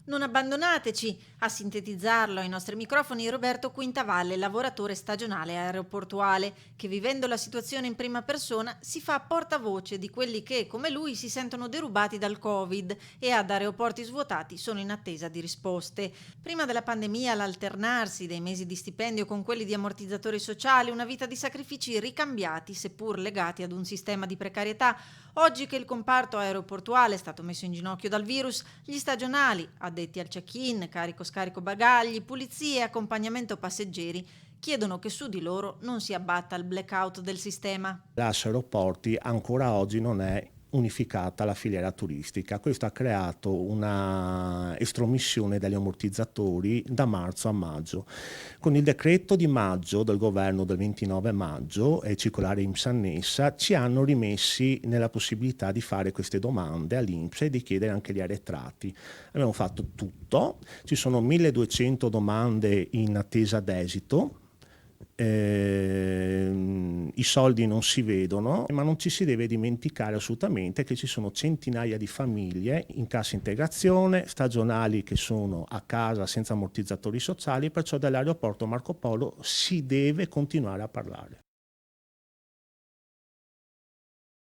Non abbandonateci, a sintetizzarlo ai nostri microfoni Roberto Quintavalle, lavoratore stagionale aeroportuale, che vivendo la situazione in prima persona si fa portavoce di quelli che, come lui, si sentono derubati dal Covid e ad aeroporti svuotati sono in attesa di risposte. Prima della pandemia l'alternarsi dei mesi di stipendio con quelli di ammortizzatori sociali, una vita di sacrifici ricambiati, seppur legati ad un sistema di precarietà. Oggi che il comparto aeroportuale è stato messo in ginocchio dal virus, gli stagionali, addetti al check-in, carico-scarico bagagli, pulizie e accompagnamento passeggeri, chiedono che su di loro non si abbatta il blackout del sistema. L'AS Aeroporti ancora oggi non è unificata la filiera turistica. Questo ha creato una estromissione degli ammortizzatori da marzo a maggio. Con il decreto di maggio del governo del 29 maggio e circolare INPS annessa ci hanno rimessi nella possibilità di fare queste domande all'INPS e di chiedere anche gli arretrati. Abbiamo fatto tutto, ci sono 1200 domande in attesa d'esito. I soldi non si vedono, ma non ci si deve dimenticare assolutamente che ci sono centinaia di famiglie in cassa integrazione, stagionali che sono a casa senza ammortizzatori sociali, perciò dell'aeroporto Marco Polo si deve continuare a parlare.